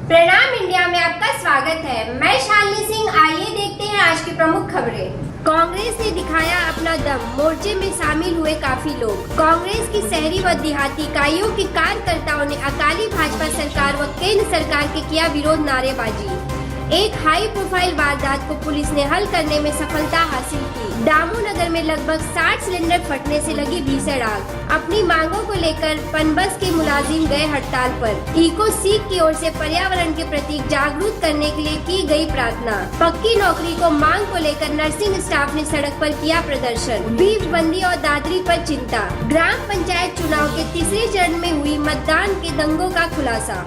प्रणाम इंडिया में आपका स्वागत है। मैं शालिनी सिंह। आइए देखते हैं आज की प्रमुख खबरें। कांग्रेस ने दिखाया अपना दम, मोर्चे में शामिल हुए काफी लोग। कांग्रेस की शहरी व देहाती इकाइयों के कार्यकर्ताओं ने अकाली भाजपा सरकार व केंद्र सरकार के किया विरोध नारेबाजी। एक हाई प्रोफाइल वारदात को पुलिस ने हल करने में सफलता हासिल की। दामोनगर में लगभग 60 सिलेंडर फटने से लगी भीषण आग। अपनी मांगों को लेकर पनबस के मुलाजिम गए हड़ताल पर। इको सीख की ओर से पर्यावरण के प्रति जागरूक करने के लिए की गई प्रार्थना। पक्की नौकरी को मांग को लेकर नर्सिंग स्टाफ ने सड़क पर किया प्रदर्शन। बीफ बंदी और दादरी पर चिंता। ग्राम पंचायत चुनाव के तीसरे चरण में हुई मतदान के दंगों का खुलासा।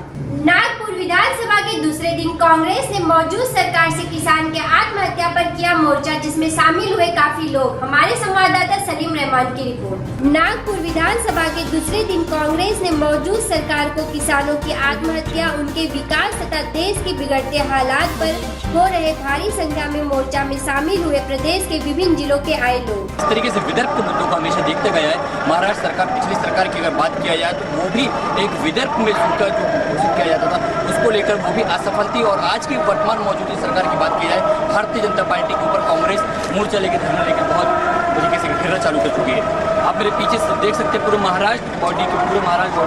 नागपुर विधानसभा के दूसरे दिन कांग्रेस ने मौजूद सरकार से किसान के आत्महत्या पर किया मोर्चा, जिसमें शामिल हुए काफी लोग। हमारे संवाददाता सलीम रहमान की रिपोर्ट। नागपुर विधानसभा के दूसरे दिन कांग्रेस ने मौजूद सरकार को किसानों की आत्महत्या, उनके विकास तथा देश के बिगड़ते हालात पर हो रहे भारी संख्या में मोर्चा में शामिल हुए प्रदेश के विभिन्न जिलों के आए लोग। इस तरीके से विदर्भ के मुद्दों को हमेशा देखते गया है। महाराष्ट्र सरकार, पिछली सरकार की अगर बात किया जाए तो वो भी एक विदर्भ में सुनकर जो घोषित किया जाता था उसको लेकर वो भी असफल थी। और आज की वर्तमान मौजूदा सरकार की बात की जाए, भारतीय जनता पार्टी के ऊपर कांग्रेस मोर्चा लेकर धरना लेकर बहुत तरीके से घेरा चालू कर चुकी है। आप मेरे पीछे देख सकते हैं पूरे महाराष्ट्र बॉडी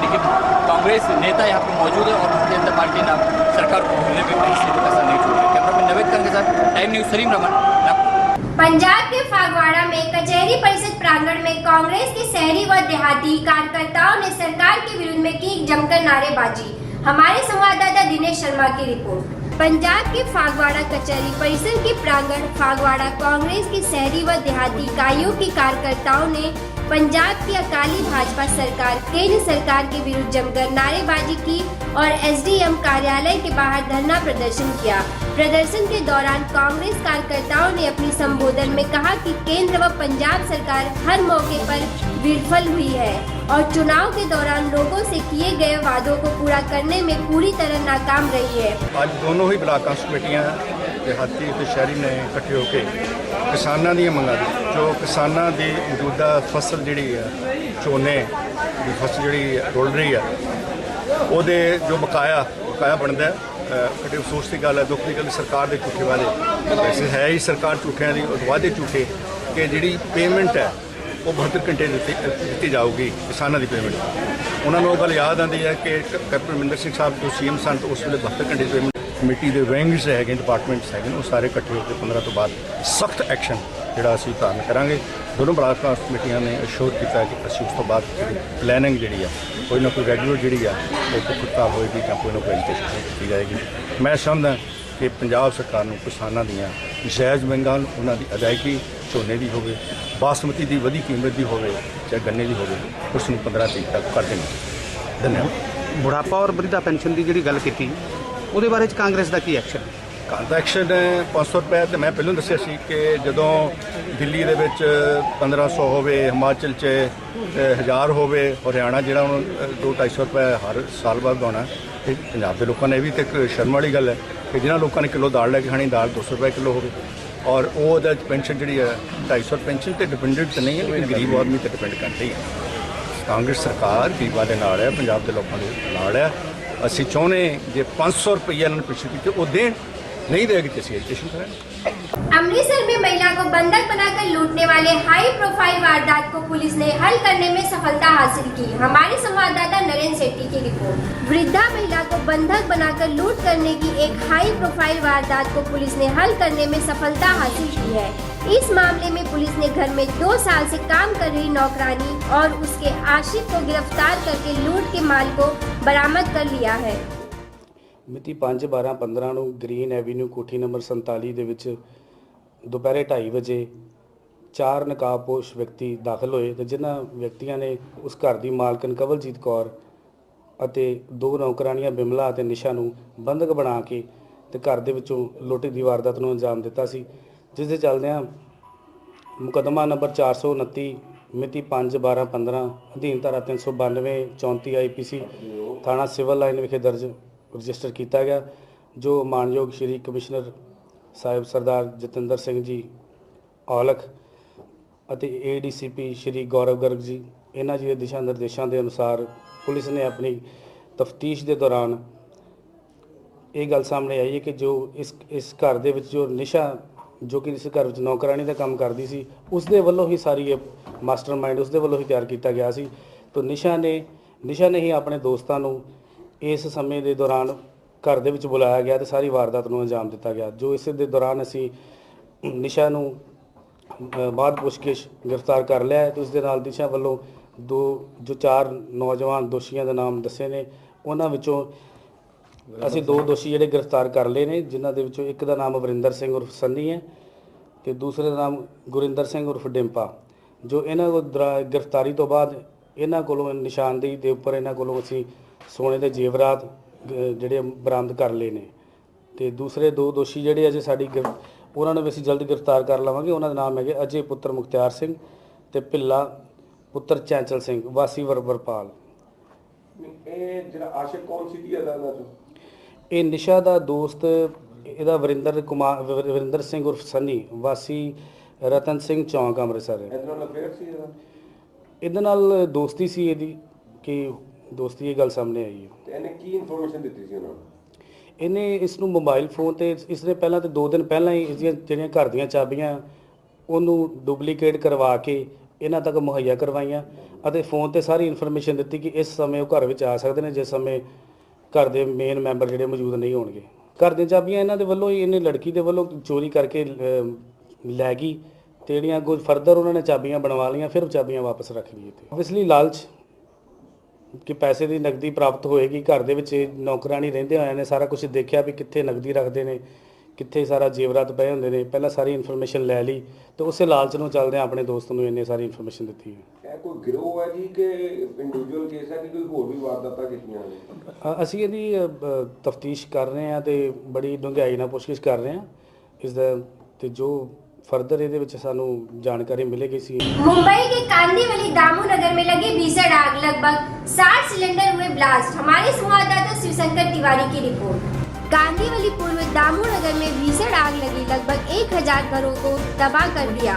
के कांग्रेस नेता यहाँ पे मौजूद है और भारतीय जनता पार्टी ने सरकार को घेरने में कोई कसर नहीं छोड़ी। कैमरामैन नवेद खान के साथ टाइम न्यूज सलीम रहमान। पंजाब के फागवाड़ा में कचहरी परिषद प्रांगण में कांग्रेस के शहरी व देहाती कार्यकर्ताओं ने सरकार के विरुद्ध में की जमकर नारेबाजी। हमारे संवाददाता दिनेश शर्मा की रिपोर्ट। पंजाब के फागवाड़ा कचहरी परिसर के प्रांगण फागवाड़ा कांग्रेस की शहरी व देहाती इकाइयों के कार्यकर्ताओं ने पंजाब की अकाली भाजपा सरकार, केंद्र सरकार के विरुद्ध जमकर नारेबाजी की और एसडीएम कार्यालय के बाहर धरना प्रदर्शन किया। प्रदर्शन के दौरान कांग्रेस कार्यकर्ताओं ने अपनी संबोधन में कहा कि केंद्र व पंजाब सरकार हर मौके पर विफल हुई है और चुनाव के दौरान लोगों से किए गए वादों को पूरा करने में पूरी तरह नाकाम रही है। आज दोनों ही ब्लॉक कमेटियां देहाती और शहरी ने इकट्ठे होकर किसानों दी मंगां जो किसानों की मौजूदा फसल जी झोने की फसल जी रुल रही है ਉਹਦੇ जो बकाया बनता है। बड़े अफसोस की गल है, दुख की गल, सरकार के झूठे वादे वैसे है ही सरकार झूठियां की वादे झूठे कि जी पेमेंट है वो 72 घंटे दी जाऊगी किसानों की पेमेंट। उन्होंने गल याद आती है कि कैप्टन अमरिंदर सिंह साहब जो सीएम सन तो उस वे 72 घंटे पेमेंट कमेटी के विंग्स है, डिपार्टमेंट्स है, वो सारे इकट्ठे होकर 15 तो बाद सख्त एक्शन जोड़ा असी धारण करांगे। दोनों ब्लॉक कमेटियां ने अश्योर किया कि असी उस तो बाद प्लैनिंग जी है कोई ना कोई रेगूलर जी है वो हड़ताल होएगी या कोई ना कोई एजुकेशन की जाएगी। मैं समझदा कि पंजाब सरकार को किसानों दी जायज़ मंगां उन्हां दी अदायगी झोने की होवे, बासमती की वधी कीमत की होवे, चाहे गन्ने की होवे, उसनूं 15 तरीक तक कर देना। धन्यवाद। बुढ़ापा और वृद्धा पेंशन की जी गल की ਉਹਦੇ ਬਾਰੇ ਚ ਕਾਂਗਰਸ ਦਾ ਕੀ ਐਕਸ਼ਨ? ਕਾਂਗਰਸ ਐਕਸ਼ਨ 500 ਰੁਪਏ ਤੇ ਮੈਂ ਪਹਿਲਾਂ ਦੱਸਿਆ ਸੀ ਕਿ ਜਦੋਂ ਦਿੱਲੀ ਦੇ ਵਿੱਚ 1500 ਹੋਵੇ, ਹਿਮਾਚਲ 'ਚ 1000 ਹੋਵੇ, ਹਰਿਆਣਾ ਜਿਹੜਾ ਹੁਣ 200-250 ਰੁਪਏ ਹਰ ਸਾਲ ਬਾਅਦ ਆਉਣਾ। ਤੇ ਪੰਜਾਬ ਦੇ ਲੋਕਾਂ ਨੇ ਇਹ ਵੀ ਤੇ ਇੱਕ ਸ਼ਰਮ ਵਾਲੀ ਗੱਲ ਹੈ ਕਿ ਜਿਨ੍ਹਾਂ ਲੋਕਾਂ ਨੇ ਕਿਲੋ ਦਾਲ ਲੈ ਕੇ ਖਾਣੀ, ਦਾਲ 200 ਰੁਪਏ ਕਿਲੋ ਹੋਵੇ ਔਰ ਉਹਦਾ ਪੈਨਸ਼ਨ ਜਿਹੜੀ ਹੈ 250 ਪੈਨਸ਼ਨ ਤੇ ਡਿਪੈਂਡੈਂਟ ਤਾਂ ਨਹੀਂ ਹੈ ਲੇਕਿਨ ਗਰੀਬ ਆਦਮੀ ਤੇ ਡਿਪੈਂਡ ਕਰਦੀ ਹੈ। ਕਾਂਗਰਸ ਸਰਕਾਰ ਗਰੀਬਾਂ ਦੇ ਨਾਲ ਹੈ, ਪੰਜਾਬ ਦੇ ਲੋਕਾਂ ਦੇ ਨਾਲ ਹੈ। ਅਸੀਂ ਚਾਹੁੰਦੇ ਜੇ 500 रुपया इन्होंने पिछले कीते वो दें, नहीं देगी तो एजुकेशन करें। अमृतसर में महिला को बंधक बनाकर लूटने वाले हाई प्रोफाइल वारदात को पुलिस ने हल करने में सफलता हासिल की। हमारे संवाददाता नरेंद्र शेट्टी की रिपोर्ट। वृद्धा महिला को बंधक बनाकर लूट करने की एक हाई प्रोफाइल वारदात को पुलिस ने हल करने में सफलता हासिल की है। इस मामले में पुलिस ने घर में 2 साल से काम कर रही नौकरानी और उसके आशिक को गिरफ्तार करके लूट के माल को बरामद कर लिया है। ਮਿਤੀ 5/12/15 ਨੂੰ ਗ੍ਰੀਨ ਐਵੀਨਿਊ ਕੋਠੀ ਨੰਬਰ 47 ਦੇ ਵਿੱਚ ਦੁਪਹਿਰੇ 2:30 ਵਜੇ 4 ਨਕਾਬਪੋਸ਼ ਵਿਅਕਤੀ ਦਾਖਲ ਹੋਏ ਤੇ ਜਿਨ੍ਹਾਂ ਵਿਅਕਤੀਆਂ ਨੇ ਉਸ ਘਰ ਦੀ ਮਾਲਕਨ ਕਵਲਜੀਤ ਕੌਰ ਅਤੇ 2 ਨੌਕਰਾਨੀਆਂ ਬਿਮਲਾ ਅਤੇ ਨਿਸ਼ਾ ਨੂੰ ਬੰਧਕ ਬਣਾ ਕੇ ਤੇ ਘਰ ਦੇ ਵਿੱਚੋਂ ਲੁੱਟ ਦੀ ਵਾਰਦਾਤ ਨੂੰ ਅੰਜਾਮ ਦਿੱਤਾ ਸੀ, ਜਿਸ ਦੇ ਚੱਲਦਿਆਂ ਮੁਕੱਦਮਾ ਨੰਬਰ 429 ਮਿਤੀ 5/12/15 ਅਧੀਨ ਧਾਰਾ 392 34 IPC ਥਾਣਾ ਸਿਵਲ ਲਾਈਨ ਵਿਖੇ ਦਰਜ रजिस्टर किया गया, जो मानयोग श्री कमिश्नर साहिब सरदार जतिंदर सिंह जी औलख ਅਤੇ ADCP श्री गौरव गर्ग जी इन्हां जी दिशा निर्देशों के अनुसार पुलिस ने अपनी तफ्तीश के दौरान ਇਹ ਗੱਲ ਸਾਹਮਣੇ ਆਈ ਹੈ ਕਿ ਜੋ ਇਸ ਘਰ ਦੇ ਵਿੱਚ ਜੋ ਨਿਸ਼ਾ ਜੋ ਕਿ ਇਸ ਘਰ ਵਿੱਚ ਨੌਕਰਾਨੀ ਦਾ ਕੰਮ ਕਰਦੀ ਸੀ, ਉਸ ਦੇ ਵੱਲੋਂ ਹੀ ਸਾਰੀ ਇਹ ਮਾਸਟਰਮਾਈਂਡ ਉਸ ਦੇ ਵੱਲੋਂ ਹੀ ਤਿਆਰ ਕੀਤਾ ਗਿਆ ਸੀ। ਤਾਂ ਨਿਸ਼ਾ ਨੇ ਹੀ ਆਪਣੇ ਦੋਸਤਾਂ ਨੂੰ ਇਸ ਸਮੇਂ ਦੇ ਦੌਰਾਨ ਘਰ ਦੇ ਵਿੱਚ ਬੁਲਾਇਆ ਗਿਆ ਤੇ ਸਾਰੀ ਵਾਰਦਾਤ ਨੂੰ ਅੰਜਾਮ ਦਿੱਤਾ ਗਿਆ। ਜੋ ਇਸ ਦੇ ਦੌਰਾਨ ਅਸੀਂ ਨਿਸ਼ਾ ਨੂੰ ਬਾਅਦ ਪੁੱਛਗਿੱਛ ਗ੍ਰਿਫਤਾਰ ਕਰ ਲਿਆ ਤੇ ਉਸ ਦੇ ਨਾਲ ਨਿਸ਼ਾ ਵੱਲੋਂ ਜੋ 4 ਨੌਜਵਾਨ ਦੋਸ਼ੀਆਂ ਦੇ ਨਾਮ ਦੱਸੇ ਨੇ, ਉਹਨਾਂ ਵਿੱਚੋਂ ਅਸੀਂ 2 ਦੋਸ਼ੀ ਜਿਹੜੇ ਗ੍ਰਿਫਤਾਰ ਕਰ ਲਏ ਨੇ, ਜਿਨ੍ਹਾਂ ਦੇ ਵਿੱਚੋਂ ਇੱਕ ਦਾ ਨਾਮ ਵਰਿੰਦਰ ਸਿੰਘ ਉਰਫ ਸੰਨੀ ਹੈ ਤੇ ਦੂਸਰੇ ਦਾ ਨਾਮ ਗੁਰਿੰਦਰ ਸਿੰਘ ਉਰਫ ਡਿੰਪਾ। ਜੋ ਇਹਨਾਂ ਕੋਲ ਗ੍ਰਿਫਤਾਰੀ ਤੋਂ ਬਾਅਦ ਇਹਨਾਂ ਕੋਲੋਂ ਨਿਸ਼ਾਨਦੇਹੀ ਦੇ ਉੱਪਰ ਇਹਨਾਂ ਕੋਲੋਂ ਅਸੀਂ ਸੋਨੇ ਦੇ ਜੇਵਰਾਤ ਜਿਹੜੇ ਬਰਾਮਦ ਕਰ ਲਏ ਨੇ ਤੇ ਦੂਸਰੇ 2 ਦੋਸ਼ੀ ਜਿਹੜੇ ਅਜੇ ਉਹਨਾਂ ਨੂੰ ਵੀ ਅਸੀਂ ਜਲਦ ਗ੍ਰਿਫਤਾਰ ਕਰ ਲਵਾਂਗੇ। ਉਹਨਾਂ ਦਾ ਨਾਮ ਹੈਗੇ ਅਜੇ ਪੁੱਤਰ ਮੁਖਤਿਆਰ ਸਿੰਘ ਤੇ ਭਿੱਲਾ ਪੁੱਤਰ ਚੈਂਚਲ ਸਿੰਘ ਵਾਸੀ ਵਰਪਾਲ। ਇਹ ਜਿਹੜਾ ਆਸ਼ਿਕ ਕੌਣ ਸੀ ਜੀ ਇਹਨਾਂ ਚੋਂ? ਇਹ ਨਿਸ਼ਾ ਦਾ ਦੋਸਤ ਇਹਦਾ ਵਰਿੰਦਰ ਸਿੰਘ ਉਰਫ ਸੰਨੀ ਵਾਸੀ ਰਤਨ ਸਿੰਘ ਚੌਂਕ ਅੰਮ੍ਰਿਤਸਰ ਹੈ। ਇਹਦੇ ਨਾਲ ਅਫੇਅਰ ਸੀ ਇਹਦੇ ਨਾਲ ਦੋਸਤੀ ਸੀ ਇਹਦੀ ਕਿ ਦੋਸਤੀ ਇਹ ਗੱਲ ਸਾਹਮਣੇ ਆਈ ਹੈ। ਤੇ ਇਹਨੇ ਕੀ ਇਨਫੋਰਮੇਸ਼ਨ ਦਿੱਤੀ ਸੀ ਉਹਨਾਂ ਨੂੰ? ਇਹਨੇ ਇਸ ਨੂੰ ਮੋਬਾਈਲ ਫੋਨ ਤੇ ਇਸਨੇ ਪਹਿਲਾਂ ਤੇ 2 ਦਿਨ ਪਹਿਲਾਂ ਹੀ ਇਸਦੀਆਂ ਜਿਹੜੀਆਂ ਘਰ ਦੀਆਂ ਚਾਬੀਆਂ ਉਹਨੂੰ ਡੁਪਲੀਕੇਟ ਕਰਵਾ ਕੇ ਇਹਨਾਂ ਤੱਕ ਮੁਹੱਈਆ ਕਰਵਾਈਆਂ ਅਤੇ ਫੋਨ ਤੇ ਸਾਰੀ ਇਨਫੋਰਮੇਸ਼ਨ ਦਿੱਤੀ ਕਿ ਇਸ ਸਮੇਂ ਉਹ ਘਰ ਵਿੱਚ ਆ ਸਕਦੇ ਨੇ ਜਿਸ ਸਮੇਂ ਘਰ ਦੇ ਮੇਨ ਮੈਂਬਰ ਜਿਹੜੇ ਮੌਜੂਦ ਨਹੀਂ ਹੋਣਗੇ। ਘਰ ਦੀਆਂ ਚਾਬੀਆਂ ਇਹਨਾਂ ਦੇ ਵੱਲੋਂ ਹੀ ਇਹਨੇ ਲੜਕੀ ਦੇ ਵੱਲੋਂ ਚੋਰੀ ਕਰਕੇ ਲੈ ਗਈ ਤੇ ਜਿਹੜੀਆਂ ਕੁਝ ਫਰਦਰ ਉਹਨਾਂ ਨੇ ਚਾਬੀਆਂ ਬਣਵਾ ਲਈਆਂ, ਫਿਰ ਚਾਬੀਆਂ ਵਾਪਸ ਰੱਖ ਲਈਆਂ। ਤੇ ਆਬਵੀਅਸਲੀ ਲਾਲਚ ਕਿ ਪੈਸੇ ਦੀ ਨਕਦੀ ਪ੍ਰਾਪਤ ਹੋਏਗੀ। ਘਰ ਦੇ ਵਿੱਚ ਨੌਕਰਾਨੀ ਰਹਿੰਦੇ ਹੋਏ ਨੇ ਸਾਰਾ ਕੁਝ ਦੇਖਿਆ ਵੀ ਕਿੱਥੇ ਨਕਦੀ ਰੱਖਦੇ ਨੇ, ਕਿੱਥੇ ਸਾਰਾ ਜੇਵਰਾਤ ਪਏ ਹੁੰਦੇ ਨੇ, ਪਹਿਲਾਂ ਸਾਰੀ ਇਨਫੋਰਮੇਸ਼ਨ ਲੈ ਲਈ ਤੇ ਉਸੇ ਲਾਲਚ ਨੂੰ ਚੱਲਦੇ ਆਪਣੇ ਦੋਸਤ ਨੂੰ ਇੰਨੇ ਸਾਰੀ ਇਨਫੋਰਮੇਸ਼ਨ ਦਿੱਤੀ ਹੈ। ਇਹ ਕੋਈ ਗਿਰੋਹ ਹੈ ਜੀ ਕਿ ਇੰਡੀਵਿਜੂਅਲ ਕੇਸ ਹੈ ਕਿ ਕੋਈ ਹੋਰ ਵੀ ਵਾਰਦਾਤਾਂ ਕੀਤੀਆਂ ਨੇ? ਅਸੀਂ ਇਹਦੀ ਤਫਤੀਸ਼ ਕਰ ਰਹੇ ਹਾਂ ਤੇ ਬੜੀ ਡੂੰਘਾਈ ਨਾਲ ਪੁੱਛਗਿੱਛ ਕਰ ਰਹੇ ਹਾਂ ਇਸ ਦਾ ਤੇ ਜੋ फर्दर ਇਹਦੇ ਵਿੱਚ ਸਾਨੂੰ जानकारी मिलेगी सी। मुंबई के कांदीवली दामू नगर में लगी भीषण आग, लगभग 60 सिलेंडर हुए ब्लास्ट। हमारे संवाददाता शिवशंकर तिवारी की रिपोर्ट। कांदीवली पूर्व दामू नगर में भीषण आग लगी, लगभग 1000 घरों को तबाह कर दिया।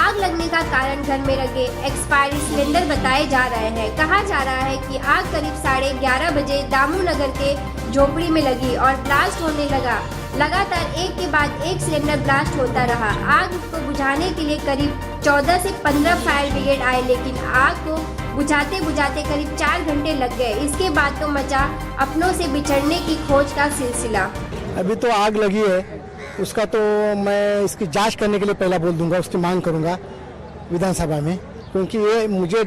आग लगने का कारण घर में लगे एक्सपायरी सिलेंडर बताए जा रहे हैं। कहा जा रहा है कि आग करीब 11:30 बजे दामू नगर के झोपड़ी में लगी और ब्लास्ट होने लगा। लगातार एक के बाद एक सिलेंडर ब्लास्ट होता रहा। आग को बुझाने के लिए करीब 14 से 15 फायर ब्रिगेड आए, लेकिन आग को बुझाते बुझाते करीब 4 घंटे लग गए। इसके बाद तो मचा अपनों से बिछड़ने की खोज का सिलसिला। अभी तो आग लगी है, उसका तो मैं इसकी जांच करने के लिए पहला बोल दूंगा, उसकी मांग करूंगा विधानसभा में, क्योंकि ये मुझे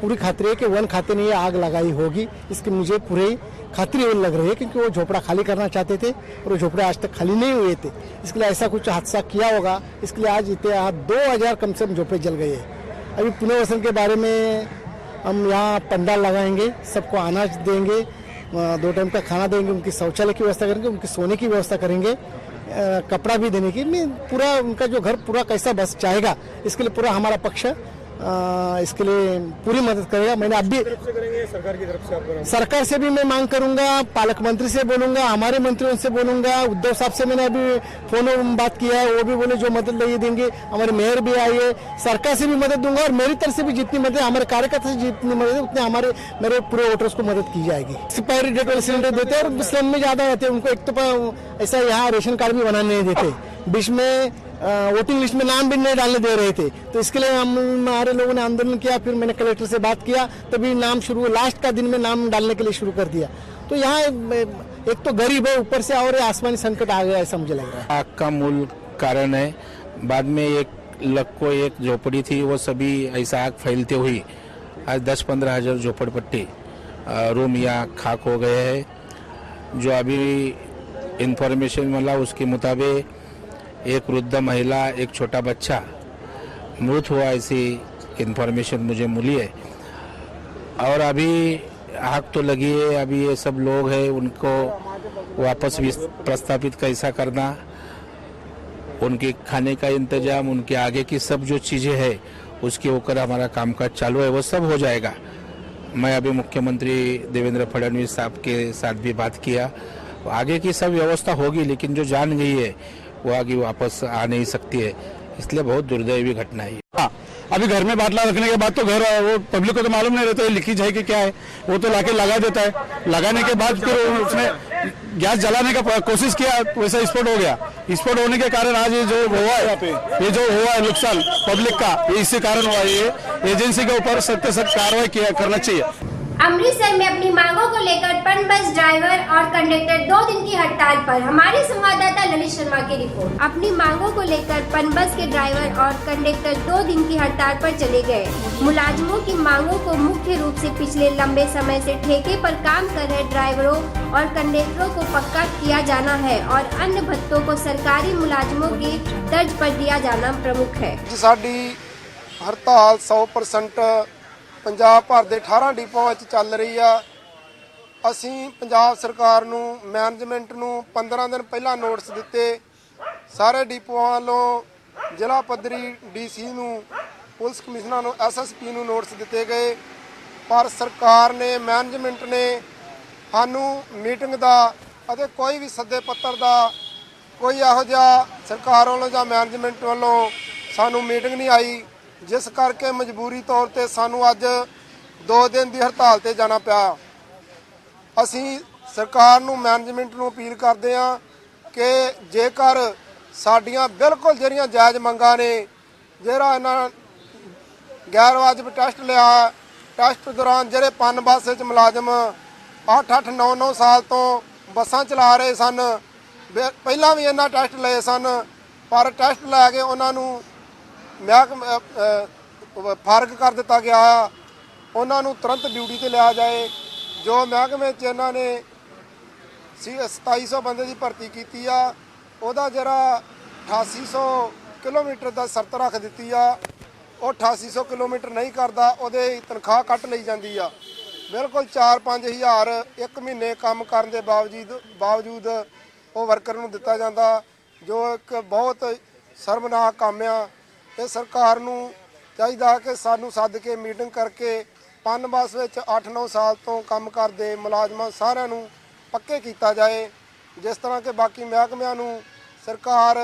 पूरी खातिर है कि वन खाते ने ये आग लगाई होगी। इसकी मुझे पूरी खातिर लग रही है क्योंकि वो झोपड़ा खाली करना चाहते थे और वो झोपड़े आज तक खाली नहीं हुए थे, इसके लिए ऐसा कुछ हादसा किया होगा। इसके लिए आज इतने 2000 कम से कम झोपड़े जल गए हैं। अभी पुनर्वसन के बारे में हम यहाँ पंडाल लगाएंगे, सबको अनाज देंगे, 2 टाइम का खाना देंगे, उनकी शौचालय की व्यवस्था करेंगे, उनकी सोने की व्यवस्था करेंगे, कपड़ा भी देने की। पूरा उनका जो घर पूरा कैसा बस जाएगा इसके लिए पूरा हमारा पक्ष इसके लिए पूरी मदद करेगा। मैंने अभी सरकार से भी मैं मांग करूंगा, पालक मंत्री से बोलूंगा, हमारे मंत्रियों से बोलूंगा, उद्धव साहब से मैंने अभी फोन में बात किया है, वो भी बोले जो मदद नहीं देंगे। हमारे मेयर भी आई है, सरकार से भी मदद दूंगा और मेरी तरफ से भी जितनी मदद, हमारे कार्यकर्ता से जितनी मदद है उतने मेरे पूरे वोटर्स को मदद की जाएगी। एक्सपायरी डेट वाले सिलेंडर देते हैं और स्लम में ज्यादा रहते हैं, उनको एक तो ऐसा यहाँ रेशन कार्ड भी बनाने नहीं देते, बीच में वोटिंग लिस्ट में नाम भी नहीं डालने दे रहे थे। तो इसके लिए हमारे लोगों ने आंदोलन किया, फिर मैंने कलेक्टर से बात किया, तभी नाम शुरू लास्ट का दिन में नाम डालने के लिए शुरू कर दिया। तो यहाँ एक तो गरीब है, ऊपर से और आसमानी संकट आ गया, ऐसा मुझे लग रहा है। आग का मूल कारण है, बाद में एक झोपड़ी थी, वो सभी ऐसा आग फैलते हुई आज 10-15 हजार झोपड़पट्टी रूम यहाँ खाक हो गए हैं। जो अभी इंफॉर्मेशन मिला उसके मुताबिक एक वृद्ध महिला, एक छोटा बच्चा मृत हुआ, ऐसी इंफॉर्मेशन मुझे मिली है। और अभी आग तो लगी है, अभी ये सब लोग हैं उनको वापस प्रस्तापित कैसा करना, उनके खाने का इंतजाम, उनके आगे की सब जो चीज़ें हैं उसके ऊपर हमारा कामकाज चालू है, वो सब हो जाएगा। मैं अभी मुख्यमंत्री देवेंद्र फडणवीस साहब के साथ भी बात किया, आगे की सब व्यवस्था होगी, लेकिन जो जान गई है वो आगे वापस आ नहीं सकती है, इसलिए बहुत दुर्दैवी घटना है। अभी घर में बाटला रखने के बाद तो घर वो पब्लिक को तो मालूम नहीं रहता है लीकेज है कि क्या है, वो तो लाके लगा देता है, लगाने के बाद फिर उसमें गैस जलाने का कोशिश किया, वैसा स्फोट हो गया। स्फोट होने के कारण आज ये जो हुआ है, ये जो हुआ है नुकसान पब्लिक का, ये इसी कारण हुआ है। ये एजेंसी के ऊपर सख्त से सख्त कार्रवाई करना चाहिए। अमृतसर में अपनी मांगों को लेकर पन बस ड्राइवर और कंडक्टर 2 दिन की हड़ताल पर। हमारे संवाददाता ललित शर्मा की रिपोर्ट। अपनी मांगों को लेकर पन बस के ड्राइवर और कंडक्टर 2 दिन की हड़ताल पर चले गए। मुलाजिमों की मांगों को मुख्य रूप से पिछले लंबे समय से ठेके पर काम कर रहे ड्राइवरों और कंडक्टरों को पक्का किया जाना है और अन्य भत्तों को सरकारी मुलाजिमों के तर्ज पर दिया जाना प्रमुख है। साडी हड़ताल 100% ਪੰਜਾਬ ਭਰ ਦੇ 18 ਡਿਪੂਆਂ ਵਿੱਚ ਚੱਲ ਰਹੀ ਆ। ਅਸੀਂ ਪੰਜਾਬ ਸਰਕਾਰ ਨੂੰ, ਮੈਨੇਜਮੈਂਟ ਨੂੰ 15 ਦਿਨ ਪਹਿਲਾਂ ਨੋਟਿਸ ਦਿੱਤੇ। ਸਾਰੇ ਡਿਪੂਆਂ ਵੱਲੋਂ ਜ਼ਿਲ੍ਹਾ ਪੱਧਰੀ ਡੀਸੀ ਨੂੰ, ਪੁਲਿਸ ਕਮਿਸ਼ਨਰ ਨੂੰ, ਐਸਐਸਪੀ ਨੂੰ ਨੋਟਿਸ ਦਿੱਤੇ ਗਏ, ਪਰ ਸਰਕਾਰ ਨੇ, ਮੈਨੇਜਮੈਂਟ ਨੇ ਸਾਨੂੰ ਮੀਟਿੰਗ ਦਾ ਅਤੇ ਕੋਈ ਵੀ ਸੱਦੇ ਪੱਤਰ ਦਾ ਕੋਈ ਇਹੋ ਜਿਹਾ ਸਰਕਾਰ ਵੱਲੋਂ ਜਾਂ ਮੈਨੇਜਮੈਂਟ ਵੱਲੋਂ ਸਾਨੂੰ ਮੀਟਿੰਗ ਨਹੀਂ ਆਈ, जिस करके मजबूरी तौर पर सानू अज 2 दिन की हड़ताल ते जाना पिया। असी सरकार नू, मैनेजमेंट नू अपील करते हैं कि जेकर साडियां बिल्कुल जिहड़ियां जायज़ मंगां ने, जिहड़ा इन्हां गैर वाजिब टैसट लिया, टैसट दौरान जिहड़े पन बस विच मुलाजम 8-8 9-9 साल तो बसां चला रहे सन, पहलां भी इन्हां टैसट लए सन, पर टैसट लैके उन्हां नू फारग कर दिता गया। उन्होंने तुरंत ड्यूटी पर लिया जाए। जो महकमे च इन्हों ने 2700 बंदे की भर्ती की आ, वह जरा 8800 किलोमीटर का शर्त रख दी आ, वो 8800 किलोमीटर नहीं करता, वो तनख्वाह कट ली जाती आ। बिल्कुल 4-5 हज़ार एक महीने काम करने के बावजूद वो वर्कर नूं दिता जाता, जो एक बहुत शर्मनाक काम आ। ਇਹ ਸਰਕਾਰ ਨੂੰ ਚਾਹੀਦਾ ਕਿ ਸਾਨੂੰ ਸੱਦ ਕੇ ਮੀਟਿੰਗ ਕਰਕੇ ਪਨ ਬੱਸ ਵਿੱਚ 8-9 ਸਾਲ ਤੋਂ ਕੰਮ ਕਰਦੇ ਮੁਲਾਜ਼ਮਾਂ ਸਾਰਿਆਂ ਨੂੰ ਪੱਕੇ ਕੀਤਾ ਜਾਏ, ਜਿਸ ਤਰ੍ਹਾਂ ਕਿ ਬਾਕੀ ਮਹਿਕਮਿਆਂ ਨੂੰ ਸਰਕਾਰ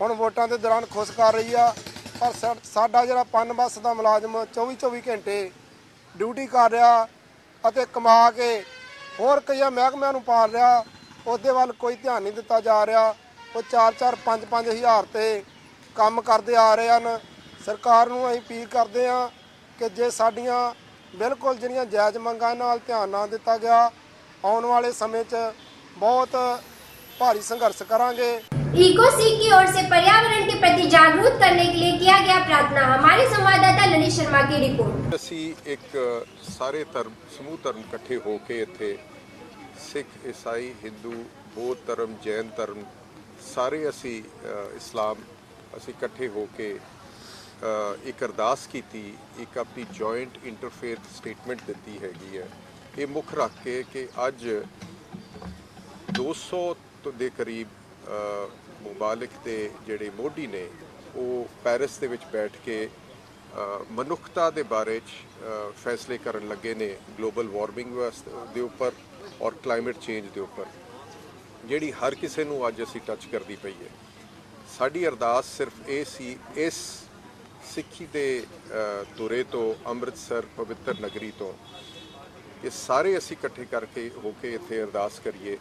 ਹੁਣ ਵੋਟਾਂ ਦੇ ਦੌਰਾਨ ਖੁਸ਼ ਕਰ ਰਹੀ ਆ। ਪਰ ਸਾਡਾ ਜਿਹੜਾ ਪਨ ਬੱਸ ਦਾ ਮੁਲਾਜ਼ਮ 24-24 ਘੰਟੇ ਡਿਊਟੀ ਕਰ ਰਿਹਾ ਅਤੇ ਕਮਾ ਕੇ ਹੋਰ ਕਈ ਮਹਿਕਮਿਆਂ ਨੂੰ ਪਾਲ ਰਿਹਾ, ਉਹਦੇ ਵੱਲ ਕੋਈ ਧਿਆਨ ਨਹੀਂ ਦਿੱਤਾ ਜਾ ਰਿਹਾ। ਉਹ 4-4 5-5 ਹਜ਼ਾਰ ਤੇ ਕੰਮ ਕਰਦੇ ਆ ਰਹੇ ਹਨ। ਸਰਕਾਰ ਨੂੰ ਅਸੀਂ ਅਪੀਲ ਕਰਦੇ ਹਾਂ ਕਿ ਜੇ ਸਾਡੀਆਂ ਬਿਲਕੁਲ ਜਿਹੜੀਆਂ ਜਾਇਜ਼ ਮੰਗਾਂ ਨਾਲ ਧਿਆਨ ਨਾ ਦਿੱਤਾ ਗਿਆ, ਆਉਣ ਵਾਲੇ ਸਮੇਂ 'ਚ बहुत भारी संघर्ष करांगे। इको सीख की ओर से पर्यावरण के प्रति जागरूक करने के लिए किया गया प्रार्थना। हमारे संवाददाता ललित शर्मा की रिपोर्ट। ਅਸੀਂ ਇੱਕ ਸਾਰੇ ਧਰਮ ਸਮੂਹ ਧਰਮ ਇਕੱਠੇ ਹੋ ਕੇ ਇੱਥੇ ਸਿੱਖ, ਈਸਾਈ, ਹਿੰਦੂ, ਬੌਧ ਧਰਮ, ਜੈਨ ਧਰਮ, ਸਾਰੇ ਅਸੀਂ ਇਸਲਾਮ, ਅਸੀਂ ਇਕੱਠੇ ਹੋ ਕੇ ਇੱਕ ਅਰਦਾਸ ਕੀਤੀ, ਇੱਕ ਆਪਣੀ ਜੁਆਇੰਟ ਇੰਟਰਫੇਥ ਸਟੇਟਮੈਂਟ ਦਿੱਤੀ ਹੈਗੀ ਹੈ। ਇਹ ਮੁੱਖ ਰੱਖ ਕੇ ਕਿ ਅੱਜ 200 ਦੇ ਕਰੀਬ ਮੁਬਾਲਿਕ ਦੇ ਜਿਹੜੇ ਮੋਢੀ ਨੇ ਉਹ ਪੈਰਿਸ ਦੇ ਵਿੱਚ ਬੈਠ ਕੇ ਮਨੁੱਖਤਾ ਦੇ ਬਾਰੇ 'ਚ ਫੈਸਲੇ ਕਰਨ ਲੱਗੇ ਨੇ, ਗਲੋਬਲ ਵਾਰਮਿੰਗ ਦੇ ਉੱਪਰ ਔਰ ਕਲਾਈਮੇਟ ਚੇਂਜ ਦੇ ਉੱਪਰ, ਜਿਹੜੀ ਹਰ ਕਿਸੇ ਨੂੰ ਅੱਜ ਅਸੀਂ ਟੱਚ ਕਰਦੀ ਪਈ ਹੈ। ਸਾਡੀ ਅਰਦਾਸ ਸਿਰਫ ਇਹ ਸੀ, ਇਸ ਸਿੱਖੀ ਦੇ ਧੁਰੇ ਤੋਂ, ਅੰਮ੍ਰਿਤਸਰ ਪਵਿੱਤਰ ਨਗਰੀ ਤੋਂ, ਇਹ ਸਾਰੇ ਅਸੀਂ ਇਕੱਠੇ ਕਰਕੇ ਹੋ ਕੇ ਇੱਥੇ ਅਰਦਾਸ ਕਰੀਏ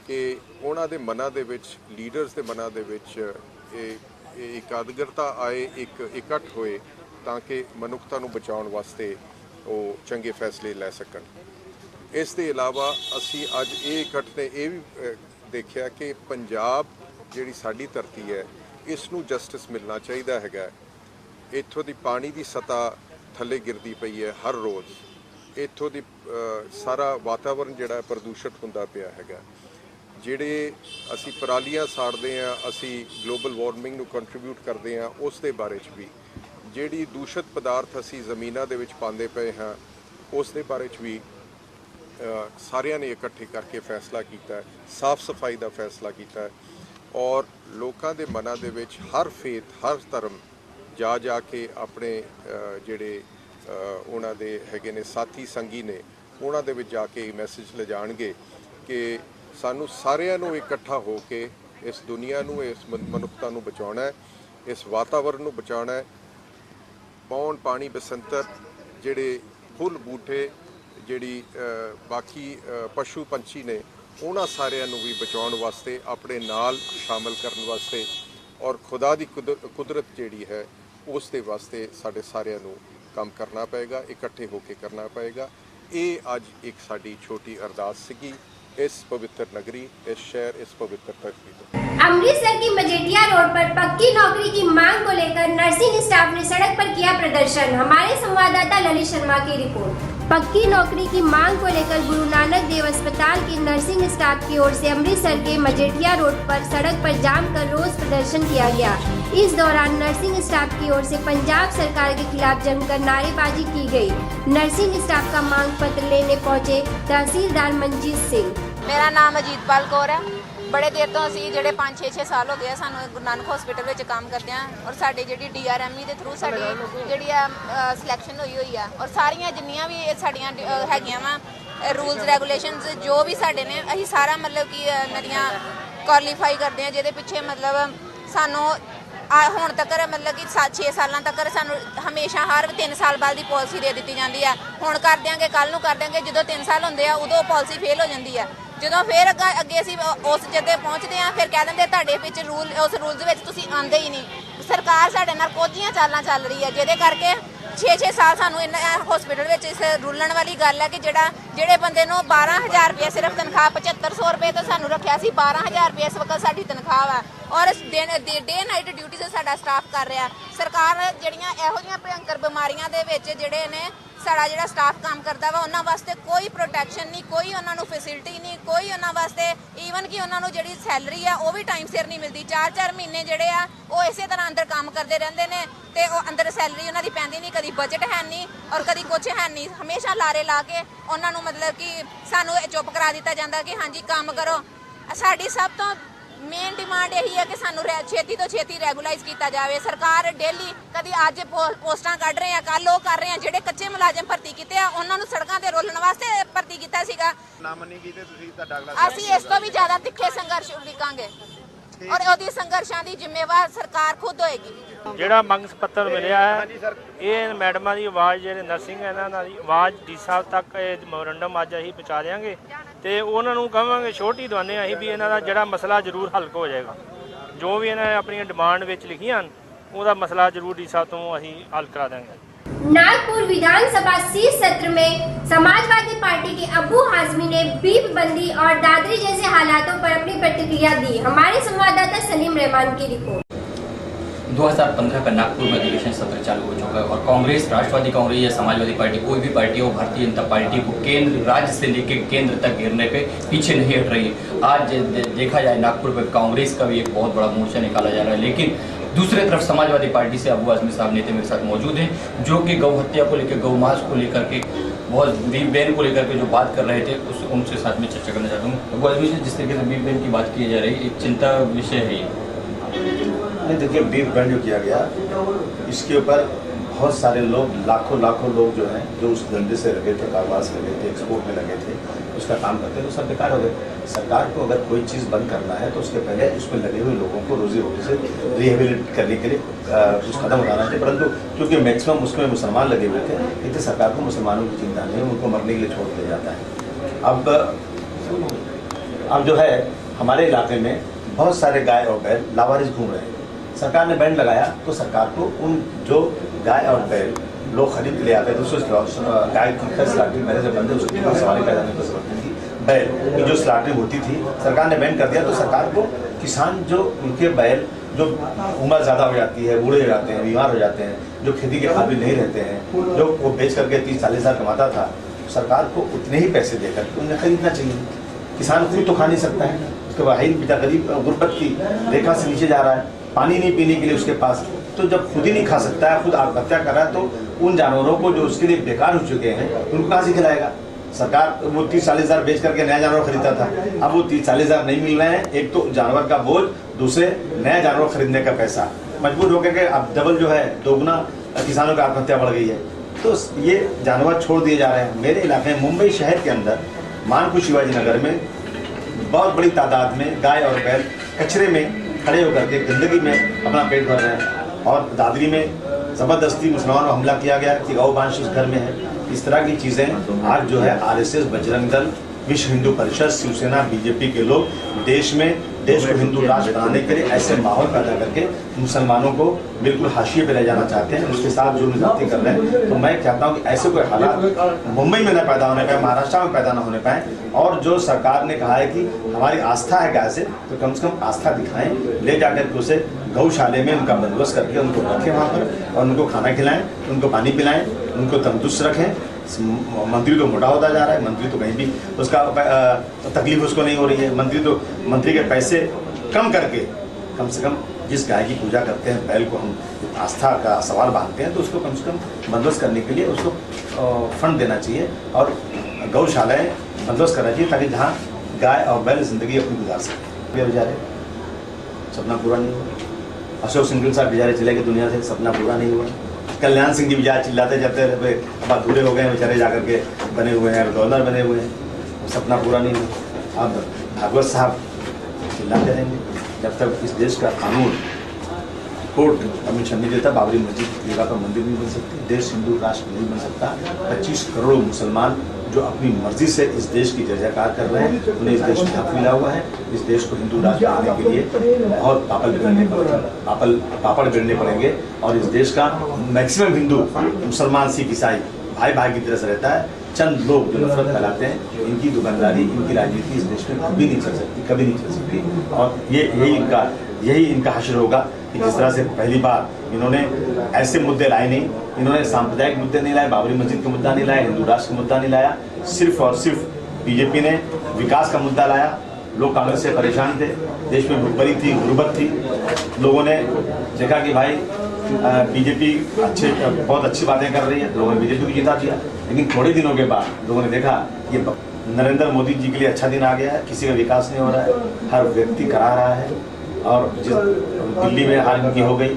ਕਿ ਉਹਨਾਂ ਦੇ ਮਨਾਂ ਦੇ ਵਿੱਚ, ਲੀਡਰਸ ਦੇ ਮਨਾਂ ਦੇ ਵਿੱਚ ਇਹ ਇਕਾਗਰਤਾ ਆਏ, ਇੱਕ ਇਕੱਠ ਹੋਏ ਤਾਂ ਕਿ ਮਨੁੱਖਤਾ ਨੂੰ ਬਚਾਉਣ ਵਾਸਤੇ ਉਹ ਚੰਗੇ ਫੈਸਲੇ ਲੈ ਸਕਣ। ਇਸ ਦੇ ਇਲਾਵਾ ਅਸੀਂ ਅੱਜ ਇਹ ਇਕੱਠ ਨੇ ਇਹ ਵੀ ਦੇਖਿਆ ਕਿ ਪੰਜਾਬ ਜਿਹੜੀ ਸਾਡੀ ਧਰਤੀ ਹੈ, ਇਸ ਨੂੰ ਜਸਟਿਸ ਮਿਲਣਾ ਚਾਹੀਦਾ ਹੈਗਾ। ਇੱਥੋਂ ਦੀ ਪਾਣੀ ਦੀ ਸਤ੍ਹਾ ਥੱਲੇ ਗਿਰਦੀ ਪਈ ਹੈ ਹਰ ਰੋਜ਼, ਇੱਥੋਂ ਦੀ ਸਾਰਾ ਵਾਤਾਵਰਨ ਜਿਹੜਾ ਪ੍ਰਦੂਸ਼ਿਤ ਹੁੰਦਾ ਪਿਆ ਹੈਗਾ। ਜਿਹੜੇ ਅਸੀਂ ਪਰਾਲੀਆਂ ਸਾੜਦੇ ਹਾਂ, ਅਸੀਂ ਗਲੋਬਲ ਵਾਰਮਿੰਗ ਨੂੰ ਕੰਟਰੀਬਿਊਟ ਕਰਦੇ ਹਾਂ, ਉਸ ਦੇ ਬਾਰੇ 'ਚ ਵੀ ਜਿਹੜੀ ਦੂਸ਼ਿਤ ਪਦਾਰਥ ਅਸੀਂ ਜ਼ਮੀਨਾਂ ਦੇ ਵਿੱਚ ਪਾਉਂਦੇ ਪਏ ਹਾਂ, ਉਸ ਦੇ ਬਾਰੇ 'ਚ ਵੀ ਸਾਰਿਆਂ ਨੇ ਇਕੱਠੇ ਕਰਕੇ ਫੈਸਲਾ ਕੀਤਾ, ਸਾਫ਼ ਸਫਾਈ ਦਾ ਫੈਸਲਾ ਕੀਤਾ ਔਰ ਲੋਕਾਂ ਦੇ ਮਨਾਂ ਦੇ ਵਿੱਚ ਹਰ ਫੇਥ, ਹਰ ਧਰਮ ਜਾ ਕੇ ਆਪਣੇ ਜਿਹੜੇ ਉਹਨਾਂ ਦੇ ਹੈਗੇ ਨੇ ਸਾਥੀ ਸੰਗੀ ਨੇ, ਉਹਨਾਂ ਦੇ ਵਿੱਚ ਜਾ ਕੇ ਮੈਸੇਜ ਲਿਜਾਣਗੇ ਕਿ ਸਾਨੂੰ ਸਾਰਿਆਂ ਨੂੰ ਇਕੱਠਾ ਹੋ ਕੇ ਇਸ ਦੁਨੀਆ ਨੂੰ, ਇਸ ਮਨੁੱਖਤਾ ਨੂੰ ਬਚਾਉਣਾ ਹੈ, ਇਸ ਵਾਤਾਵਰਨ ਨੂੰ ਬਚਾਉਣਾ ਹੈ। ਪੌਣ ਪਾਣੀ ਬਸੰਤਰ, ਜਿਹੜੇ ਫੁੱਲ ਬੂਟੇ, ਜਿਹੜੀ ਬਾਕੀ ਪਸ਼ੂ ਪੰਛੀ ਨੇ, ਉਹਨਾਂ ਸਾਰਿਆਂ ਨੂੰ ਵੀ ਬਚਾਉਣ ਵਾਸਤੇ, ਆਪਣੇ ਨਾਲ ਸ਼ਾਮਲ ਕਰਨ ਵਾਸਤੇ ਔਰ ਖੁਦਾ ਦੀ ਕੁਦਰਤ ਜਿਹੜੀ ਹੈ ਉਸ ਦੇ ਵਾਸਤੇ ਸਾਡੇ ਸਾਰਿਆਂ ਨੂੰ ਕੰਮ ਕਰਨਾ ਪਏਗਾ, ਇਕੱਠੇ ਹੋ ਕੇ ਕਰਨਾ ਪਏਗਾ। ਇਹ ਅੱਜ ਇੱਕ ਸਾਡੀ ਛੋਟੀ ਅਰਦਾਸ ਸੀਗੀ इस पवित्र नगरी, इस शहर, इस पवित्र धरती पर। अमृतसर की मजेठिया रोड पर पक्की नौकरी की मांग को लेकर नर्सिंग स्टाफ ने सड़क पर किया प्रदर्शन। हमारे संवाददाता ललित शर्मा की रिपोर्ट। पक्की नौकरी की मांग को लेकर गुरु नानक देव अस्पताल के नर्सिंग स्टाफ की ओर से अमृतसर के मजेठिया रोड पर सड़क पर जाम कर रोज प्रदर्शन किया गया। इस दौरान नर्सिंग स्टाफ की ओर से पंजाब सरकार के खिलाफ जमकर नारेबाजी की गई। नर्सिंग स्टाफ का मांग पत्र लेने पहुंचे तहसीलदार मनजीत सिंह। मेरा नाम अजीतपाल कौर है। बड़े देर तो ਅਸੀਂ ਜਿਹੜੇ 5-6 ਸਾਲ ਹੋ ਗਏ ਸਾਨੂੰ ਗੁਰੂ ਨਾਨਕ ਹਸਪੀਟਲ ਵਿੱਚ ਕੰਮ ਕਰਦੇ ਆ ਔਰ ਸਾਡੀ ਜਿਹੜੀ DRME ਦੇ ਥਰੂ ਸਾਡੀ ਜਿਹੜੀ ਆ ਸਿਲੈਕਸ਼ਨ ਹੋਈ ਆ ਔਰ ਸਾਰੀਆਂ ਜਿੰਨੀਆਂ ਵੀ ਸਾਡੀਆਂ ਹੈਗੀਆਂ ਵਾ ਰੂਲਸ ਰੈਗੂਲੇਸ਼ਨਸ ਜੋ ਵੀ ਸਾਡੇ ਨੇ ਅਸੀਂ ਸਾਰਾ ਮਤਲਬ ਕਿ ਇਹਨਾਂ ਦੀਆਂ ਕੁਆਲੀਫਾਈ ਕਰਦੇ ਆ ਜਿਹਦੇ ਪਿੱਛੇ ਮਤਲਬ ਸਾਨੂੰ ਹੁਣ ਤੱਕ ਮਤਲਬ ਕਿ 6 ਸਾਲਾਂ ਤੱਕ ਸਾਨੂੰ ਹਮੇਸ਼ਾ ਹਰ 3 ਸਾਲ ਬਾਅਦ ਦੀ ਪਾਲਿਸੀ ਦੇ ਦਿੱਤੀ ਜਾਂਦੀ ਆ। ਹੁਣ ਕਰ ਦਿਆਂਗੇ, ਕੱਲ ਨੂੰ ਕਰ ਦਿਆਂਗੇ, ਜਦੋਂ 3 ਸਾਲ ਹੁੰਦੇ ਆ ਉਦੋਂ ਪਾਲਿਸੀ ਫੇਲ ਹੋ ਜਾਂਦੀ ਆ। ਜਦੋਂ ਫਿਰ ਅੱਗੇ ਅਸੀਂ ਉਸ ਜਗ੍ਹਾ ਪਹੁੰਚਦੇ ਆ ਫਿਰ ਕਹਿ ਦਿੰਦੇ ਤੁਹਾਡੇ ਵਿੱਚ ਰੂਲ ਉਸ ਰੂਲਸ ਵਿੱਚ ਤੁਸੀਂ ਆਉਂਦੇ ਹੀ ਨਹੀਂ। ਸਰਕਾਰ ਸਾਡੇ ਨਾਲ ਕੋਝੀਆਂ ਚਾਲਾਂ ਚੱਲ ਰਹੀ ਹੈ ਜਿਹਦੇ ਕਰਕੇ 6-6 ਸਾਲ ਸਾਨੂੰ ਇਹਨਾਂ ਹਸਪੀਟਲ ਵਿੱਚ ਇਸ ਰੁਲਣ ਵਾਲੀ ਗੱਲ ਹੈ ਕਿ ਜਿਹੜੇ ਬੰਦੇ ਨੂੰ 12,000 ਰੁਪਏ ਸਿਰਫ ਤਨਖਾਹ 7500 ਰੁਪਏ ਤੋਂ ਸਾਨੂੰ ਰੱਖਿਆ ਸੀ 12,000 ਰੁਪਏ ਇਸ ਵਕਤ ਸਾਡੀ ਤਨਖਾਹ ਵਾ ਔਰ ਡੇ ਨਾਈਟ ਡਿਊਟੀਜ਼ ਸਾਡਾ ਸਟਾਫ ਕਰ ਰਿਹਾ। ਸਰਕਾਰ ਜਿਹੜੀਆਂ ਇਹੋ ਜਿਹੀਆਂ ਭਿਅੰਕਰ ਬਿਮਾਰੀਆਂ ਦੇ ਵਿੱਚ ਜਿਹੜੇ ਨੇ ਸਾਡਾ ਜਿਹੜਾ ਸਟਾਫ ਕੰਮ ਕਰਦਾ ਵਾ ਉਹਨਾਂ ਵਾਸਤੇ ਕੋਈ ਪ੍ਰੋਟੈਕਸ਼ਨ ਨਹੀਂ, ਕੋਈ ਉਹਨਾਂ ਨੂੰ ਫੈਸਿਲਿਟੀ ਨਹੀਂ, ਕੋਈ ਉਹਨਾਂ ਵਾਸਤੇ ਈਵਨ ਕਿ ਉਹਨਾਂ ਨੂੰ ਜਿਹੜੀ ਸੈਲਰੀ ਆ ਉਹ ਵੀ ਟਾਈਮ ਸਿਰ ਨਹੀਂ ਮਿਲਦੀ। 4-4 ਮਹੀਨੇ ਜਿਹੜੇ ਆ ਉਹ ਇਸੇ ਤਰ੍ਹਾਂ ਅੰਦਰ ਕੰਮ ਕਰਦੇ ਰਹਿੰਦੇ ਨੇ ਤੇ ਉਹ ਅੰਦਰ ਸੈਲਰੀ ਉਹਨਾਂ ਦੀ ਪੈਂਦੀ ਨਹੀਂ। ਕਦੀ ਬਜਟ ਹੈ ਨਹੀਂ ਔਰ ਕਦੀ ਕੁਝ ਹੈ ਨਹੀਂ। ਹਮੇਸ਼ਾ ਲਾਰੇ ਲਾ ਕੇ ਉਹਨਾਂ ਨੂੰ ਮਤਲਬ ਕਿ ਸਾਨੂੰ ਚੁੱਪ ਕਰਾ ਦਿੱਤਾ ਜਾਂਦਾ ਕਿ ਹਾਂਜੀ ਕੰਮ ਕਰੋ। ਸਾਡੀ ਸਭ ਤੋਂ ਮੇਨ ਡਿਮਾਂਡ ਇਹੀ ਹੈ ਕਿ ਸਾਨੂੰ ਛੇਤੀ ਤੋਂ ਛੇਤੀ ਰੈਗੂਲਾਈਜ਼ ਕੀਤਾ ਜਾਵੇ। ਸਰਕਾਰ ਡੇਲੀ ਕਦੀ ਅੱਜ ਪੋਸਟਾਂ ਕੱਢ ਰਹੇ ਆ, ਕੱਲ ਉਹ ਕਰ ਰਹੇ ਆ। ਜਿਹੜੇ ਕੱਚੇ ਮੁਲਾਜ਼ਮ ਭਰਤੀ ਕੀਤੇ ਆ ਉਹਨਾਂ ਨੂੰ ਸੜਕਾਂ ਤੇ ਰੋਲਣ ਵਾਸਤੇ ਭਰਤੀ ਕੀਤਾ ਸੀਗਾ। ਅਸੀਂ ਇਸ ਤੋਂ ਵੀ ਜ਼ਿਆਦਾ ਤਿੱਖੇ ਸੰਘਰਸ਼ ਲਿਖਾਂਗੇ ਔਰ ਉਹਦੀ ਸੰਘਰਸ਼ਾਂ ਦੀ ਜ਼ਿੰਮੇਵਾਰ ਸਰਕਾਰ ਖੁਦ ਹੋਏਗੀ। ਜਿਹੜਾ ਮੰਗ ਪੱਤਰ ਮਿਲਿਆ ਹੈ ਇਹ ਮੈਡਮਾਂ ਦੀ ਆਵਾਜ਼ ਜਿਹੜੇ ਨਰਸਿੰਗ ਇਹਨਾਂ ਦੀ ਆਵਾਜ਼ ਡੀ ਸਾਹਿਬ ਤੱਕ ਇਹ ਮੈਮੋਰੰਡਮ ਅੱਜ ਅਸੀਂ ਪਹੁੰਚਾ ਦਿਆਂਗੇ ਤੇ ਉਹਨਾਂ ਨੂੰ ਕਹਾਂਗੇ ਛੋਟੀ ਦਵਾਨੇ ਅਸੀਂ ਵੀ ਇਹਨਾਂ ਦਾ ਜਿਹੜਾ ਮਸਲਾ ਜ਼ਰੂਰ ਹੱਲ ਹੋ ਜਾਏਗਾ। ਜੋ ਵੀ ਇਹਨਾਂ ਨੇ ਆਪਣੀਆਂ ਡਿਮਾਂਡ ਵਿੱਚ ਲਿਖੀਆਂ ਉਹਦਾ ਮਸਲਾ ਜ਼ਰੂਰ ਡੀ ਸਾਹਿਬ ਤੋਂ ਅਸੀਂ ਹੱਲ ਕਰਾ देंगे। नागपुर विधानसभा सीट सत्र में समाजवादी पार्टी के अबू हाजमी ने बीप बंदी और दादरी जैसे हालातों पर अपनी प्रतिक्रिया दी। हमारे संवाददाता सलीम रहमान की रिपोर्ट। 2015 का नागपुर में अधिवेशन सत्र चालू हो चुका है और कांग्रेस, राष्ट्रवादी कांग्रेस या समाजवादी पार्टी कोई भी पार्टी हो भारतीय जनता पार्टी को केंद्र राज्य से लेकर केंद्र तक घेरने पे पीछे नहीं हट रही है। आज देखा जाए नागपुर में कांग्रेस का भी एक बहुत बड़ा मोर्चा निकाला जा रहा है, लेकिन दूसरी तरफ समाजवादी पार्टी से अबू आजमी साहब नेता मेरे साथ मौजूद हैं जो कि गौ हत्या को लेकर, गौ मांस को लेकर के बहुत बीफ बैन को लेकर के जो बात कर रहे थे उनसे साथ में चर्चा करना चाहता हूँ। अबू आजमी से जिस तरीके से बीफ बैन की बात की जा रही है एक चिंता विषय है ये। नहीं देखिए, बीफ बैन जो किया गया इसके ऊपर बहुत सारे लोग लाखों लोग जो हैं जो उस धंधे से लगे थे, कारोबार से लगे थे, एक्सपोर्ट में लगे थे, उसका काम करते तो सब बेकार हो गए। सरकार को अगर कोई चीज़ बंद करना है तो उसके पहले उसमें लगे हुए लोगों को रोजी रोटी से रिहेबिलिट करने के लिए कुछ कदम उठाना चाहिए। परंतु क्योंकि मैक्सिमम उसमें मुसलमान लगे हुए थे इसलिए सरकार को मुसलमानों की चिंता नहीं, उनको मरने के लिए छोड़ दिया जाता है। अब जो है हमारे इलाके में बहुत सारे गाय और बैल लावारिस घूम रहे हैं। सरकार ने बैन लगाया तो सरकार को उन जो गाय और बैल लोग खरीद के ले आते हैं दूसरे गाय की स्लॉटरिंग पहले से बंद है उसकी सवारी पैदा नहीं कर सकती थी। बैल की जो स्लॉटरिंग होती थी सरकार ने बैन कर दिया तो सरकार को किसान जो उनके बैल जो उम्र ज़्यादा हो जाती है, बूढ़े हो जाते हैं, बीमार हो जाते हैं, जो खेती के काबिल नहीं रहते हैं, जो वो बेच करके 30-40 हज़ार कमाता था, सरकार को उतने ही पैसे देकर उन्हें खरीदना चाहिए। किसान खुद तो खा नहीं सकता है, उसके बाद बेटा गरीब गुर्बत की रेखा से नीचे जा रहा है, पानी नहीं पीने के लिए उसके पास, तो जब खुद ही नहीं खा सकता है, खुद आत्महत्या कर रहा है तो उन जानवरों को जो उसके लिए बेकार हो चुके हैं उनको कहाँ से खिलाएगा। सरकार वो 30-40 हज़ार बेच करके नया जानवर खरीदता था, अब वो 30-40 हज़ार नहीं मिल रहे हैं। एक तो जानवर का बोझ, दूसरे नया जानवर खरीदने का पैसा, मजबूर होकर के अब डबल जो है दोगुना किसानों की आत्महत्या बढ़ गई है। तो ये जानवर छोड़ दिए जा रहे हैं। मेरे इलाके में मुंबई शहर के अंदर मानपुर शिवाजी नगर में बहुत बड़ी तादाद में गाय और बैल कचरे में खड़े होकर के गंदगी में अपना पेट भर रहे हैं। और दादरी में ज़बरदस्ती मुसलमानों पर हमला किया गया कि गौ बांश उस घर में है। इस तरह की चीज़ें आज जो है आरएसएस, बजरंग दल विश्व हिंदू परिषद, शिवसेना, बीजेपी के लोग देश को हिंदू राष्ट्र बनाने के लिए ऐसे माहौल पैदा करके मुसलमानों को बिल्कुल हाशिए पे ले जाना चाहते हैं, उसके साथ जो ज्यादती कर रहे हैं। तो मैं चाहता हूं कि ऐसे कोई हालात मुंबई में न पैदा होने पाए, महाराष्ट्र में पैदा न होने पाए। और जो सरकार ने कहा है कि हमारी आस्था है गाय से, तो कम से कम आस्था दिखाएं, ले जाकर के उसे गौशाले में उनका बंदोबस्त करके उनको रखें वहाँ पर और उनको खाना खिलाएं, उनको पानी पिलाएं, उनको तंदुरुस्त रखें। मंत्री तो मोटा होता जा रहा है, मंत्री तो कहीं भी उसका तकलीफ उसको नहीं हो रही है। मंत्री के पैसे कम करके कम से कम जिस गाय की पूजा करते हैं, बैल को हम आस्था का सवाल बांधते हैं, तो उसको कम से कम बंदोबस्त करने के लिए उसको फंड देना चाहिए और गौशालाएँ बंदोबस्त करना चाहिए, ताकि जहाँ गाय और बैल जिंदगी अपनी गुजार सकें। बेचारे सपना पूरा नहीं हुआ। अशोक सिंघल साहब बेचारे चले गए दुनिया से, सपना पूरा नहीं हुआ। कल्याण सिंह जी बेचारे चिल्लाते जाते रहे, अब अधूरे हो गए हैं बेचारे, जाकर के बने हुए हैं, गवर्नर बने हुए हैं, सपना पूरा नहीं हुआ। अब भागवत साहब चिल्लाते रहेंगे जब तक इस देश का कानून कोर्ट परमिशन नहीं देता। बाबरी मस्जिद की जगह पर मंदिर नहीं बन सकती, देश हिंदू राष्ट्र नहीं बन सकता। 25 करोड़ मुसलमान जो अपनी मर्जी से इस देश की जय जयकार कर रहे हैं, उन्हें इस देश में हक मिला हुआ है। इस देश को हिंदू राष्ट्र बनाने के लिए बहुत पापड़ बेलने पड़ेंगे और इस देश का मैक्सिमम हिंदू, मुसलमान, सिख, ईसाई भाई भाई की तरह से रहता है। चंद लोग जो नफरत फैलाते हैं, इनकी दुकानदारी, इनकी राजनीति इस देश में कभी नहीं चल सकती, कभी नहीं चल सकती। और यही इनका हश्र होगा कि जिस तरह से पहली बार इन्होंने ऐसे मुद्दे लाए नहीं, इन्होंने सांप्रदायिक मुद्दे नहीं लाए, बाबरी मस्जिद का मुद्दा नहीं लाया, हिंदू राष्ट्र का मुद्दा नहीं लाया, सिर्फ और सिर्फ बीजेपी ने विकास का मुद्दा लाया। लोग कांग्रेस से परेशान थे, देश में भुखमरी थी, गुर्बत थी। लोगों ने देखा कि भाई बीजेपी बहुत अच्छी बातें कर रही है, लोगों ने बीजेपी को जिता दिया। लेकिन थोड़े दिनों के बाद लोगों ने देखा ये नरेंद्र मोदी जी के लिए अच्छा दिन आ गया है, किसी का विकास नहीं हो रहा है, हर व्यक्ति करा रहा है। और जिस दिल्ली में हार इनकी हो गई,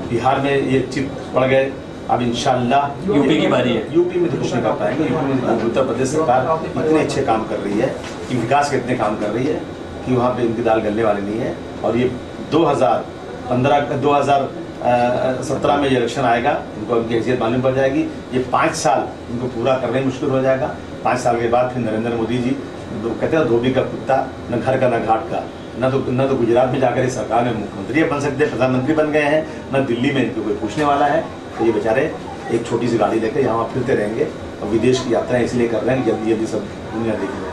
बिहार में ये चित पड़ गए, अब इंशाल्लाह यूपी की बारी है। यूपी में तो कुछ नहीं कर पाएंगे। यूपी में उत्तर प्रदेश सरकार इतने अच्छे काम कर रही है कि विकास के इतने काम कर रही है कि वहाँ पे इनकी दाल गलने वाली नहीं है। और ये 2017 में ये इलेक्शन आएगा, इनको उनकी हैसियत मालूम पड़ जाएगी। ये 5 साल इनको पूरा करने मुश्किल हो जाएगा। 5 साल के बाद फिर नरेंद्र मोदी जी कहते हैं धोबी का कुत्ता, न घर का न घाट का, न तो गुजरात में जाकर इस सरकार में मुख्यमंत्री बन सकते, प्रधानमंत्री बन गए हैं, न दिल्ली में इनको कोई पूछने वाला है। तो ये बेचारे एक छोटी सी गाड़ी लेकर यहाँ फिरते रहेंगे और विदेश की यात्राएं इसलिए कर रहे हैं कि जल्दी जल्दी सब दुनिया देख रहे हैं।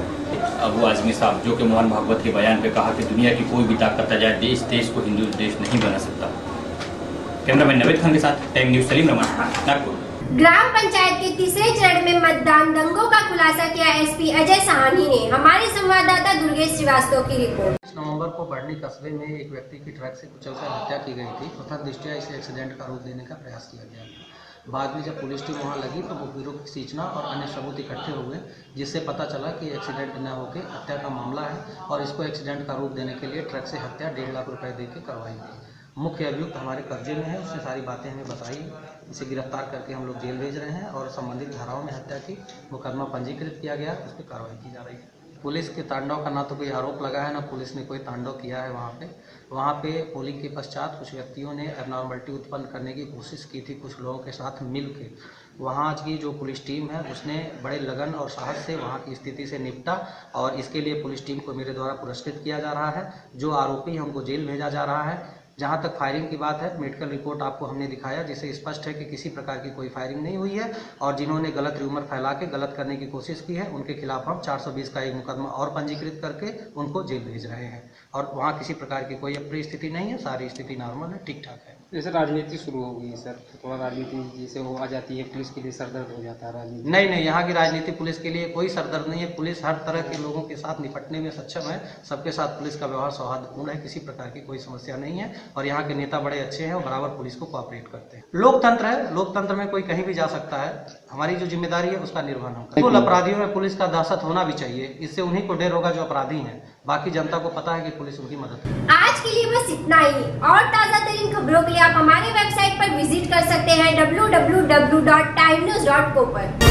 अबू आजमी साहब जो कि मोहन भागवत के बयान पे कहा कि दुनिया की कोई भी ताकत आ जाए, देश को हिंदू देश नहीं बना सकता। कैमरामैन नवेद खान के साथ टाइम न्यूज सलीम रमन, नागपुर। ग्राम पंचायत के तीसरे चरण में मतदान दंगों का खुलासा किया एसपी अजय साहनी ने। हमारे संवाददाता दुर्गेश श्रीवास्तव की रिपोर्ट। नवंबर को बढ़नी कस्बे में एक व्यक्ति की ट्रक से कुचलकर हत्या की गई थी। प्रथम दृष्टया इसे एक्सीडेंट का रूप देने का प्रयास किया गया। बाद में जब पुलिस टीम वहां लगी तो मुखबिरों की सूचना और अन्य सबूत इकट्ठे हुए, जिससे पता चला कि एक्सीडेंट न होकर हत्या का मामला है और इसको एक्सीडेंट का रूप देने के लिए ट्रक से हत्या 1.5 लाख रुपए देकर करवाई गई। मुख्य अभियुक्त हमारे कब्जे में है, उसने सारी बातें हमें बताई। इसे गिरफ्तार करके हम लोग जेल भेज रहे हैं और संबंधित धाराओं में हत्या की मुकदमा पंजीकृत किया गया, उस पर कार्रवाई की जा रही है। पुलिस के तांडव का ना तो कोई आरोप लगा है, ना पुलिस ने कोई तांडव किया है। वहाँ पे पोलिंग के पश्चात कुछ व्यक्तियों ने एबनॉर्मलिटी उत्पन्न करने की कोशिश की थी, कुछ लोगों के साथ मिल के। वहाँ की जो पुलिस टीम है उसने बड़े लगन और साहस से वहाँ की स्थिति से निपटा और इसके लिए पुलिस टीम को मेरे द्वारा पुरस्कृत किया जा रहा है। जो आरोपी हमको जेल भेजा जा रहा है। जहाँ तक फायरिंग की बात है, मेडिकल रिपोर्ट आपको हमने दिखाया, जिससे स्पष्ट है कि किसी प्रकार की कोई फायरिंग नहीं हुई है और जिन्होंने गलत र्यूमर फैला के गलत करने की कोशिश की है उनके खिलाफ हम 420 का एक मुकदमा और पंजीकृत करके उनको जेल भेज रहे हैं। और वहाँ किसी प्रकार की कोई अप्रिय स्थिति नहीं है, सारी स्थिति नॉर्मल है, ठीक ठाक है। जैसे राजनीति शुरू हो गई है सर, थोड़ा राजनीति जैसे वो आ जाती है, पुलिस के लिए सरदर्द हो जाता है राजनीति। नहीं, यहाँ की राजनीति पुलिस के लिए कोई सरदर्द नहीं है। पुलिस हर तरह के लोगों के साथ निपटने में सक्षम है। सबके साथ पुलिस का व्यवहार सौहार्दपूर्ण है, किसी प्रकार की कोई समस्या नहीं है और यहाँ के नेता बड़े अच्छे हैं और बराबर पुलिस को कोऑपरेट करते हैं। लोकतंत्र है, लोकतंत्र में कोई कहीं भी जा सकता है। हमारी जो जिम्मेदारी है उसका निर्वहन हम करें। कुल अपराधियों में पुलिस का दहशत होना भी चाहिए, इससे उन्हीं को डर होगा जो अपराधी हैं। बाकी जनता को पता है कि पुलिस उनकी मदद करेगी। आज के लिए बस इतना ही। और ताज़ा तरीन खबरों के लिए आप हमारे वेबसाइट पर विजिट कर सकते हैं www.timenews.co पर।